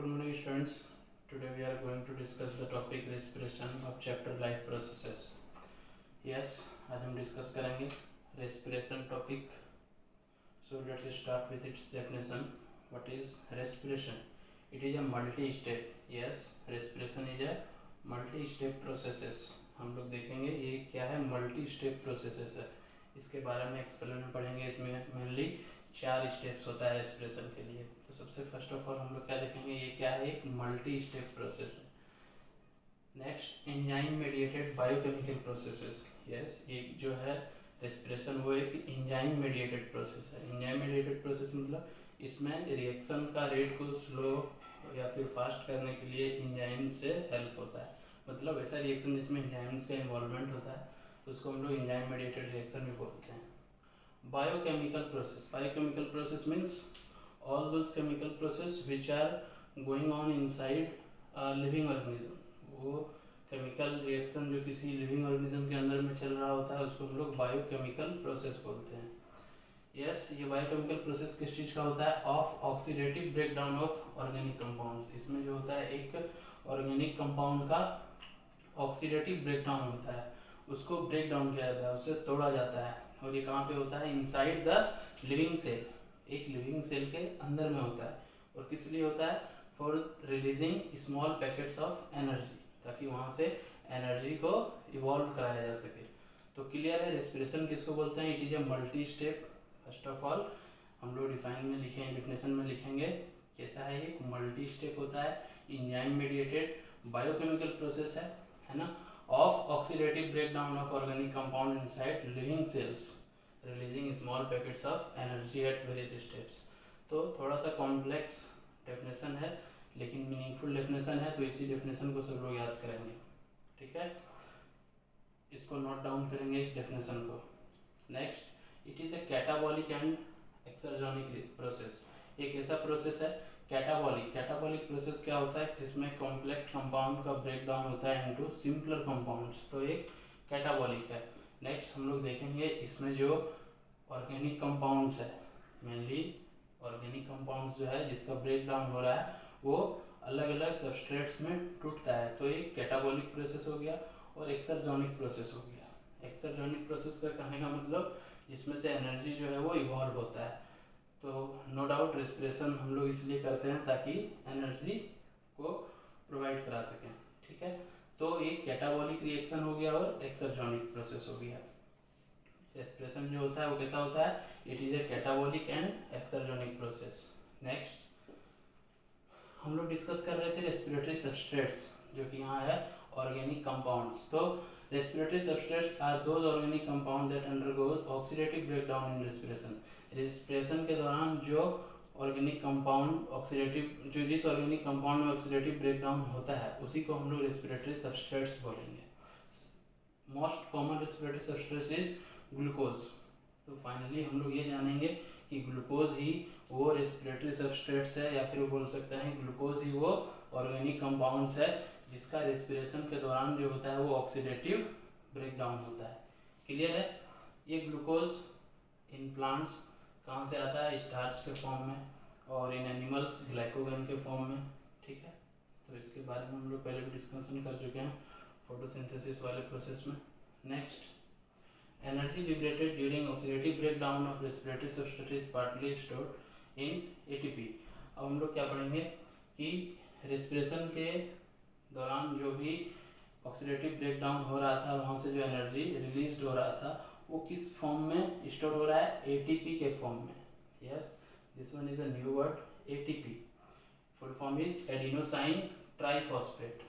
Good morning students. Today we are going to discuss the topic respiration of chapter life processes. Yes, आज हम discuss करेंगे respiration topic. So let's start with its definition. What is respiration? It is a multi-step. Yes, respiration is a multi-step processes. हम लोग देखेंगे ये क्या है, multi-step processes है. इसके बारे में एक्सप्लेन पढ़ेंगे. इसमें मेनली 4 स्टेप्स होता है रेस्पिरेशन के लिए. तो सबसे फर्स्ट ऑफ ऑल हम लोग क्या देखेंगे, ये क्या है, एक मल्टी स्टेप प्रोसेस है. Next, enzyme mediated biochemical processes. Yes, ये जो है रेस्पिरेशन वो एक एंजाइम मेडिएटेड प्रोसेस है. एंजाइम मेडिएटेड प्रोसेस मतलब इसमें रिएक्शन का रेट को स्लो या फिर फास्ट करने के लिए एंजाइम से हेल्प होता है. मतलब ऐसा रिएक्शन जिसमें एंजाइम्स का इन्वॉल्वमेंट होता है तो उसको हम लोग एंजाइम मेडिएटेड रिएक्शन भी बोलते हैं. Biochemical process. Biochemical process means all those chemical process which are going on inside a living organism. वो केमिकल रिएक्शन जो किसी लिविंग ऑर्गेनिज्म के अंदर में चल रहा होता है उसको हम लोग बायोकेमिकल प्रोसेस बोलते हैं. यस, ये बायोकेमिकल प्रोसेस किस चीज़ का होता है, of oxidative breakdown of organic compounds. इसमें जो होता है एक ऑर्गेनिक कंपाउंड का ऑक्सीडेटिव ब्रेकडाउन होता है, उसको ब्रेक डाउन किया जाता है, उससे तोड़ा जाता है. और ये कहाँ पे होता है, इनसाइड द लिविंग सेल. एक लिविंग सेल के अंदर में होता है. और किस लिए होता है, for releasing small packets of energy, ताकि वहाँ से एनर्जी को इवॉल्व कराया जा सके. तो क्लियर है, रेस्पिरेशन किसको बोलते हैं, it is a multi step. First of all हम लोग डिफाइन में लिखेंगे, डिफिनेशन में लिखेंगे कैसा है, एक मल्टी स्टेप होता है, एंजाइम मेडिएटेड बायोकेमिकल प्रोसेस है ना, of oxidative breakdown of organic compound inside living cells releasing small packets of energy at various steps. तो थोड़ा सा कॉम्प्लेक्स डेफिनेशन है लेकिन मीनिंगफुल डेफिनेशन है, तो इसी डेफिनेशन को सब लोग याद करेंगे. ठीक है, इसको नोट डाउन करेंगे इस डेफिनेशन को. Next, it is a catabolic and exergonic process. एक ऐसा प्रोसेस है कैटाबॉलिक. कैटाबॉलिक प्रोसेस क्या होता है, जिसमें कॉम्प्लेक्स कंपाउंड का ब्रेक डाउन होता है इनटू सिंपलर कंपाउंड्स, तो एक कैटाबॉलिक है. नेक्स्ट हम लोग देखेंगे इसमें जो ऑर्गेनिक कंपाउंड्स है, मेनली ऑर्गेनिक कंपाउंड्स जो है जिसका ब्रेक डाउन हो रहा है वो अलग अलग सबस्ट्रेट्स में टूटता है, तो एक कैटाबॉलिक प्रोसेस हो गया. और एक्सर्जोनिक प्रोसेस हो गया. एक्सर्जोनिक प्रोसेस का कहने का मतलब जिसमें से एनर्जी जो है वो इवॉल्व होता है. तो नो डाउट रेस्पिरेशन हम लोग इसलिए करते हैं ताकि एनर्जी को प्रोवाइड करा सकें. ठीक है, तो एक कैटाबॉलिक रिएक्शन हो गया और एक्सर्जोनिक प्रोसेस हो गया. रेस्पिरेशन जो होता है वो कैसा होता है, it is a catabolic and exergonic process. Next हम लोग डिस्कस कर रहे थे रेस्पिरेटरी सबस्ट्रेट्स, जो कि यहाँ है ऑर्गेनिक कंपाउंड्स. तो respiratory substrates are those organic compound that undergo oxidative breakdown in respiration. Respiration के दौरान जो ऑर्गेनिक कंपाउंड ऑक्सीडेटिव, जो जिस ऑर्गेनिक कंपाउंड में ऑक्सीडेटिव ब्रेकडाउन होता है उसी को हम लोग रेस्पिरेटरी सबस्ट्रेट्स बोलेंगे. Most common respiratory substrates is glucose. तो फाइनली हम लोग ये जानेंगे कि ग्लूकोज ही वो रेस्पिरेटरी सबस्ट्रेट्स है, या फिर बोल सकते हैं ग्लूकोज ही वो ऑर्गेनिक कंपाउंड्स है जिसका रेस्पिरेशन के दौरान जो होता है वो ऑक्सीडेटिव ब्रेकडाउन होता है. क्लियर है. ये ग्लूकोज इन प्लांट्स कहाँ से आता है, स्टार्च के फॉर्म में, और इन एनिमल्स ग्लाइकोजन के फॉर्म में. ठीक है, तो इसके बारे में हम लोग पहले भी डिस्कशन कर चुके हैं फोटोसिंथेसिस वाले प्रोसेस में. Next, energy liberated during oxidative breakdown of respiratory substrate is partly stored in ATP. अब हम लोग क्या पढ़ेंगे कि रेस्पिरेशन के दौरान जो भी ऑक्सीडेटिव ब्रेकडाउन हो रहा था वहाँ से जो एनर्जी रिलीज हो रहा था वो किस फॉर्म में स्टोर हो रहा है, एटीपी के फॉर्म में. Yes, this one is a new word, ATP. Full form is adenosine triphosphate.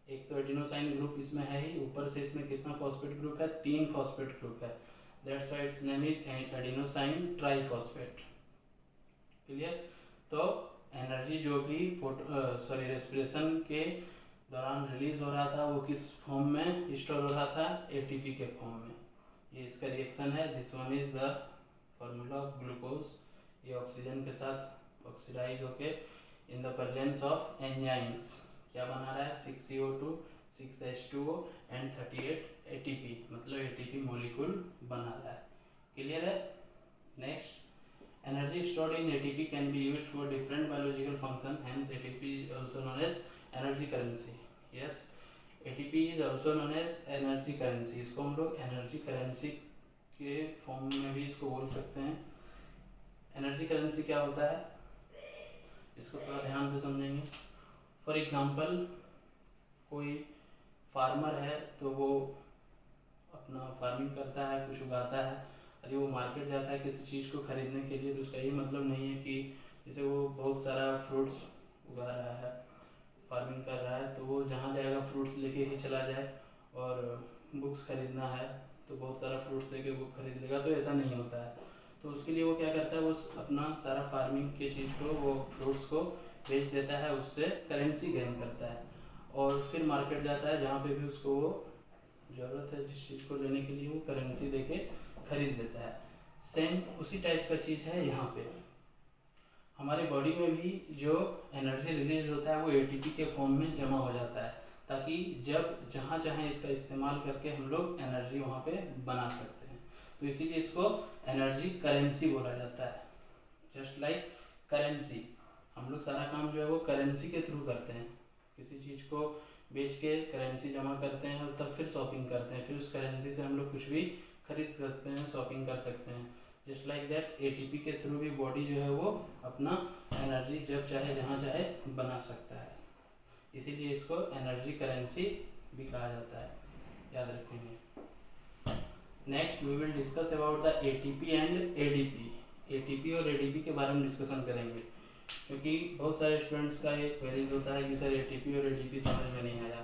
एक तो एडिनोसाइन ग्रुप इसमें है ही, ऊपर से इसमें कितना फॉस्फेट ग्रुप है, 3 फॉस्फेट ग्रुप है. That's why it's name is adenosine triphosphate. Clear. तो एनर्जी जो भी रेस्पिरेशन के दौरान रिलीज हो रहा था वो किस फॉर्म में स्टोर हो रहा था, एटीपी के फॉर्म में. ये इसका रिएक्शन है. This one is the formula of glucose. ये ऑक्सीजन के साथ ऑक्सीडाइज होके in the presence of enzymes क्या बना रहा है, 6CO2 6H2O एंड 38 ATP, मतलब ATP मॉलिक्यूल बना रहा है. क्लियर है. Next, Energy stored in ATP can be used for different biological function, hence ATP is also known as energy currency. Yes, ATP is also known as energy currency. इसको हम लोग energy currency के form में भी इसको बोल सकते हैं. एनर्जी करेंसी क्या होता है, इसको थोड़ा ध्यान से समझेंगे. फॉर एग्जांपल, कोई फार्मर है तो वो अपना फार्मिंग करता है, कुछ उगाता है, अरे वो मार्केट जाता है किसी चीज़ को खरीदने के लिए, तो उसका ये मतलब नहीं है कि जैसे वो बहुत सारा फ्रूट्स उगा रहा है, फार्मिंग कर रहा है, तो वो जहाँ जाएगा फ्रूट्स लेके ही चला जाए. और बुक्स खरीदना है तो बहुत सारा फ्रूट्स लेके बुक खरीद लेगा, तो ऐसा नहीं होता है. तो उसके लिए वो क्या करता है, वो अपना सारा फार्मिंग के चीज़ को, वो फ्रूट्स को बेच देता है, उससे करेंसी गेन करता है, और फिर मार्केट जाता है जहाँ पे भी उसको वो ज़रूरत है जिस चीज़ को लेने के लिए, वो करेंसी देके खरीद लेता है. सेम उसी टाइप का चीज़ है यहाँ पे. हमारी बॉडी में भी जो एनर्जी रिलीज होता है वो एटीपी के फॉर्म में जमा हो जाता है, ताकि जब जहाँ चाहें इसका इस्तेमाल करके हम लोग एनर्जी वहाँ पे बना सकते हैं. तो इसीलिए इसको एनर्जी करेंसी बोला जाता है. जस्ट लाइक करेंसी, हम लोग सारा काम जो है वो करेंसी के थ्रू करते हैं. किसी चीज़ को बेच के करेंसी जमा करते हैं और तब फिर शॉपिंग करते हैं, फिर उस करेंसी से हम लोग कुछ भी खरीद सकते हैं, शॉपिंग कर सकते हैं. जस्ट लाइक दैट एटीपी के थ्रू भी बॉडी जो है वो अपना एनर्जी जब चाहे जहाँ चाहे बना सकता है. इसीलिए इसको एनर्जी करेंसी भी कहा जाता है, याद रखेंगे. Next we will discuss about the ATP and ADP. ATP और एडीपी के बारे में डिस्कशन करेंगे, क्योंकि बहुत सारे स्टूडेंट्स का ये क्वेरीज होता है कि सर एटीपी और एडीपी समझ में नहीं आया,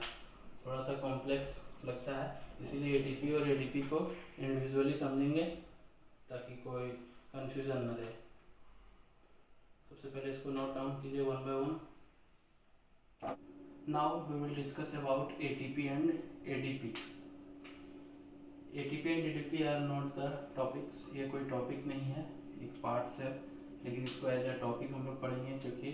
थोड़ा सा कॉम्प्लेक्स लगता है. इसीलिए एटीपी और एडीपी को इंडिविजुअली समझेंगे ताकि कोई कंफ्यूजन न रहे. सबसे पहले इसको नोट डाउन कीजिए one by one. Now we will discuss about ATP and ADP. ATP and ADP are not the topics. ये कोई टॉपिक नहीं है, एक पार्ट्स है, लेकिन इसको एज अ टॉपिक हम लोग पढ़ेंगे, क्योंकि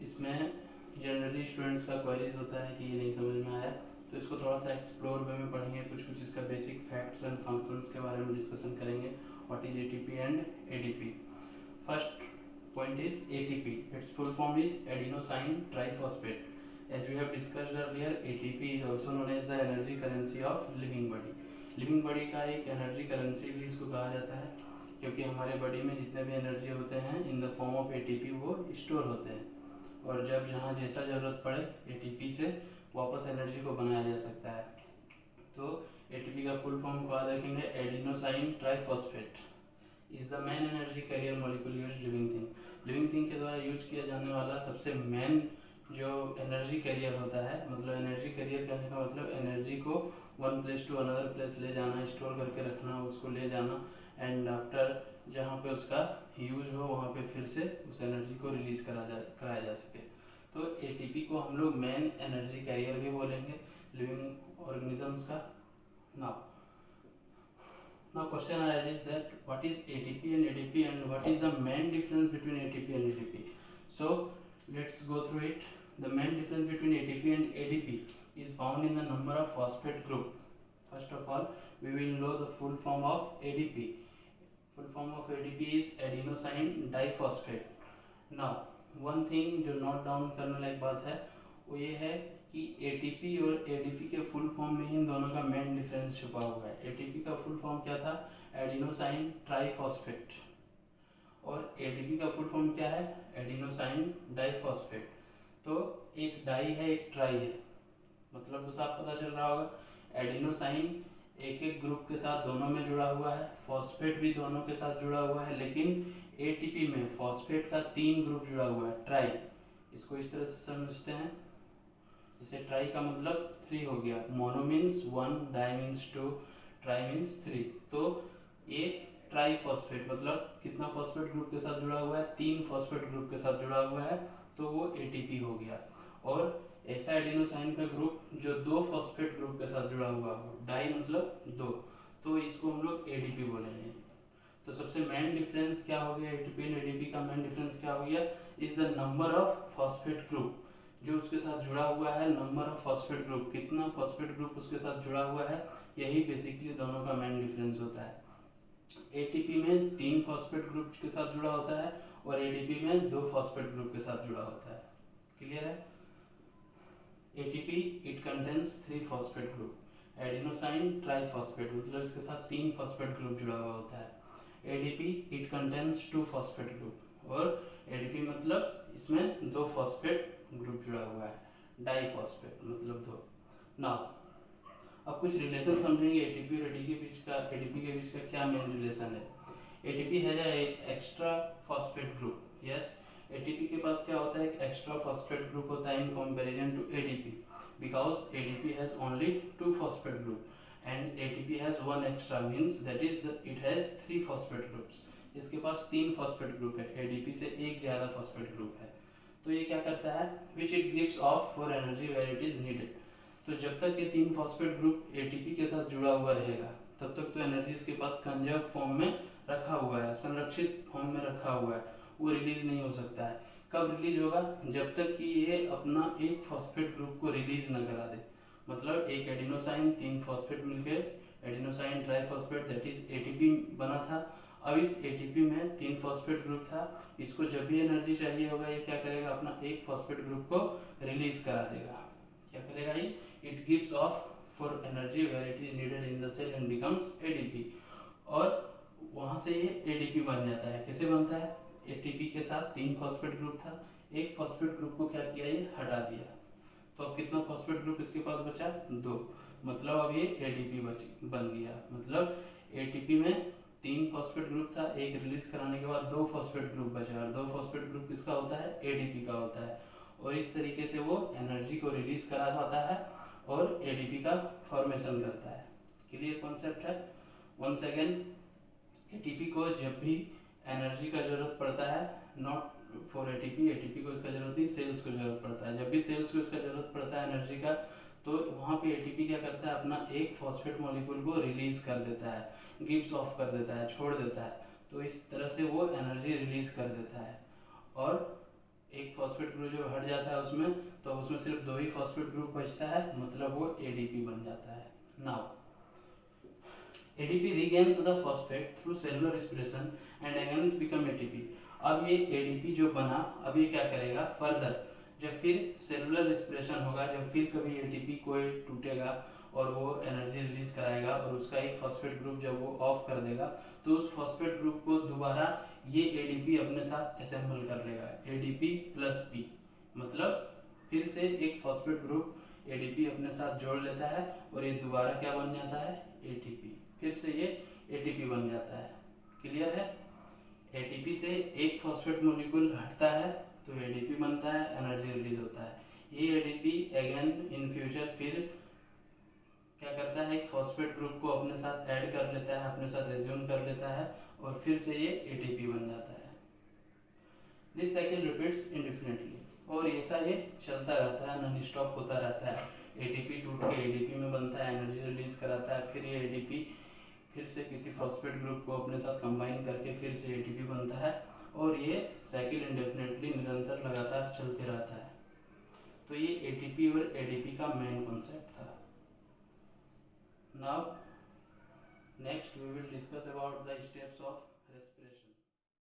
इसमें जनरली स्टूडेंट्स का क्वेरीज होता है कि ये नहीं समझ में आया, तो इसको थोड़ा सा एक्सप्लोर वे में पढ़ेंगे. कुछ इसका बेसिक फैक्ट्स एंड फंक्शंस के बारे में डिस्कशन करेंगे. What is ATP and ADP. First point is ATP. Its full form is adenosine triphosphate. As we have discussed earlier, ATP is also known as the energy currency of living body. Living body का एक energy currency भी इसको कहा जाता है, क्योंकि हमारे body में जितने भी एनर्जी होते हैं in the form of ATP वो स्टोर होते हैं, और जब जहाँ जैसा ज़रूरत पड़े एटीपी से वापस एनर्जी को बनाया जा सकता है. तो एटीपी का फुल फॉर्म को याद रखेंगे, adenosine triphosphate is the main energy carrier molecule used living thing. Living thing के द्वारा यूज किया जाने वाला सबसे मेन जो एनर्जी कैरियर होता है, मतलब एनर्जी कैरियर कहने का मतलब एनर्जी को one place to another place ले जाना, स्टोर करके रखना, उसको ले जाना, एंड आफ्टर जहाँ पे उसका यूज हो वहाँ पे फिर से उस एनर्जी को रिलीज कराया जा सके. तो एटीपी को हम लोग मेन एनर्जी कैरियर भी बोलेंगे लिविंग ऑर्गेनिजम्स का. Now question arises that what is ATP and ADP and what is the main difference between ATP and ADP. So let's go through it. The main difference between ATP and ADP is found in the number of phosphate group. First of all, we will know the full form of ADP. Full form of ADP is adenosine diphosphate. Now one thing जो note down करने लायक बात है वो ये है कि ATP और ADP के फुल फॉर्म में इन दोनों का मेन डिफरेंस छुपा हुआ है. ATP का फुल फॉर्म क्या था, एडिनोसाइन ट्राइफॉस्फेट, और ADP का फुल फॉर्म क्या है, एडिनोसाइन डाइफॉस्फेट. तो एक डाई है एक ट्राई है, मतलब तो साफ पता चल रहा होगा. एडिनोसाइन एक एक ग्रुप के साथ दोनों में जुड़ा हुआ है, फॉस्फेट भी दोनों के साथ जुड़ा हुआ है, लेकिन ATP में फॉस्फेट का 3 ग्रुप जुड़ा हुआ है, ट्राई. इसको इस तरह से समझते हैं, जैसे ट्राई का मतलब 3 हो गया, mono means 1, di means 2, tri means 3. तो ये ट्राई फॉस्फेट मतलब कितना फॉस्फेट ग्रुप के साथ जुड़ा हुआ है, 3 फॉस्फेट ग्रुप के साथ जुड़ा हुआ है, तो वो ATP हो गया. और ऐसा एडिनोसाइन का ग्रुप जो 2 फॉस्फेट ग्रुप के साथ जुड़ा हुआ हो, डाई मतलब 2, तो इसको हम लोग ADP बोलेंगे. तो सबसे मेन डिफरेंस क्या हो गया, ATP एंड ADP का मेन डिफरेंस क्या हो गया, is the number of phosphate group जो उसके साथ जुड़ा हुआ है. नंबर ऑफ फॉस्फेट ग्रुप, कितना फॉस्फेट ग्रुप उसके साथ जुड़ा हुआ है, यही बेसिकली दोनों का मेन डिफरेंस होता है. एटीपी में 3 फॉस्फेट ग्रुप के साथ जुड़ा होता है और एडीपी में 2 फॉस्फेट ग्रुप के साथ जुड़ा होता है। क्लियर है? ATP it contains 3 phosphate group, adenosine triphosphate मतलब इसके साथ 3 फॉस्फेट ग्रुप जुड़ा हुआ होता है। ADP it contains 2 phosphate group और एडीपी मतलब इसमें 2 फॉस्फेट ग्रुप जुड़ा हुआ है, डाइफॉस्फेट मतलब 2। नाउ अब कुछ रिलेशन समझेंगे एटीपी और एडीपी के बीच का क्या मेन रिलेशन है। ATP has a extra phosphate group, yes ATP के पास क्या होता है, एक एक्स्ट्रा फॉस्फेट ग्रुप होता है in comparison to ADP, because ADP has only 2 phosphate group and ATP has 1 extra, means that is it has 3 phosphate groups. इसके पास 3 phosphate group है, एडीपी से एक ज्यादा फॉस्फेट ग्रुप है। तो ये क्या करता है, which it gives off for energy where it is needed. तो जब तक ये 3 फॉस्फेट ग्रुप एटीपी के साथ जुड़ा हुआ रहेगा तब तक तो एनर्जी इसके पास कंजर्व फॉर्म में रखा हुआ है, संरक्षित फॉर्म में रखा हुआ है, वो रिलीज नहीं हो सकता है। कब रिलीज होगा, जब तक कि ये अपना एक फॉस्फेट ग्रुप को रिलीज न करा दे। मतलब एक एडिनोसाइन 3 फॉस्फेट मिलकर adenosine triphosphate that is ATP बना था। अब इस एटीपी में 3 फॉस्फेट ग्रुप था, इसको जब भी एनर्जी चाहिए होगा ये क्या करेगा, अपना एक फॉस्फेट ग्रुप को रिलीज करा देगा। क्या करेगा ये, it gives off for energy where it is needed in the cell and becomes ADP, और वहां से ये एडीपी बन जाता है। कैसे बनता है, एटीपी के साथ 3 फॉस्फेट ग्रुप था, एक फॉस्फेट ग्रुप को क्या किया, ये हटा दिया, तो अब कितना फॉस्फेट ग्रुप इसके पास बचा, 2, मतलब अब ये एडीपी बन गया। मतलब एटीपी में 3 फॉस्फेट ग्रुप था, एक रिलीज कराने के बाद 2 फॉस्फेट ग्रुप बचा, और 2 फॉस्फेट ग्रुप किसका होता है, एडीपी का होता है, और इस तरीके से वो एनर्जी को रिलीज करा पाता है और एडीपी का फॉर्मेशन करता है। क्लियर कॉन्सेप्ट है। वंस अगेन, एटीपी को जब भी एनर्जी का जरूरत पड़ता है, नॉट फॉर एटीपी को इसका जरूरत नहीं, सेल्स को जरूरत पड़ता है। जब भी सेल्स को इसका जरूरत पड़ता है एनर्जी का, तो वहाँ पे एटीपी क्या करता है, अपना एक फॉस्फेट मॉलिक्यूल को रिलीज कर देता है, गिव्स ऑफ कर देता है, छोड़ देता है। तो इस तरह से वो एनर्जी रिलीज कर देता है, और एक फॉस्फेट ग्रुप जो हट जाता है उसमें, तो उसमें सिर्फ 2 ही फॉस्फेट ग्रुप बचता है, मतलब वो एडीपी बन जाता है। Now ADP regains the phosphate through cellular respiration and again become ATP। अब ये ADP जो बना, अब ये क्या करेगा फर्दर, जब फिर सेलुलर रिस्पिरेशन होगा, जब फिर कभी ATP कोई टूटेगा और वो एनर्जी रिलीज कराएगा और उसका एक फॉस्फेट ग्रुप जब वो ऑफ कर देगा, तो उस फॉस्फेट ग्रुप को दोबारा ये ADP अपने साथ असेंबल कर लेगा, ADP प्लस P, मतलब फिर से एक फॉस्फेट ग्रुप ADP अपने साथ जोड़ लेता है और ये दोबारा क्या बन जाता है, ATP, फिर से ये एटीपी बन जाता है। क्लियर है। एटीपी से एक फॉस्फेट मॉलिक्यूल हटता है तो एडीपी बनता है, एनर्जी रिलीज होता है। ये एडीपी अगेन इन फ्यूचर फिर क्या करता है, एक फॉस्फेट ग्रुप को अपने साथ ऐड कर लेता है, अपने साथ रेज्यूम कर लेता है और फिर से ये एटीपी बन जाता है। दिस साइकिल रिपीट्स इंडेफिनिटली, और ऐसा ये चलता रहता है, नॉन स्टॉप होता रहता है। एटीपी टूट के एडीपी में बनता है, एनर्जी रिलीज कराता है, फिर ये एडीपी फिर से किसी फॉस्फेट ग्रुप को अपने साथ कंबाइन करके फिर से एटीपी बनता है, और ये साइकिल इंडेफिनेटली निरंतर लगातार चलते रहता है। तो ये एटीपी और एडीपी का मेन कॉन्सेप्ट था। Now next we will discuss about the steps of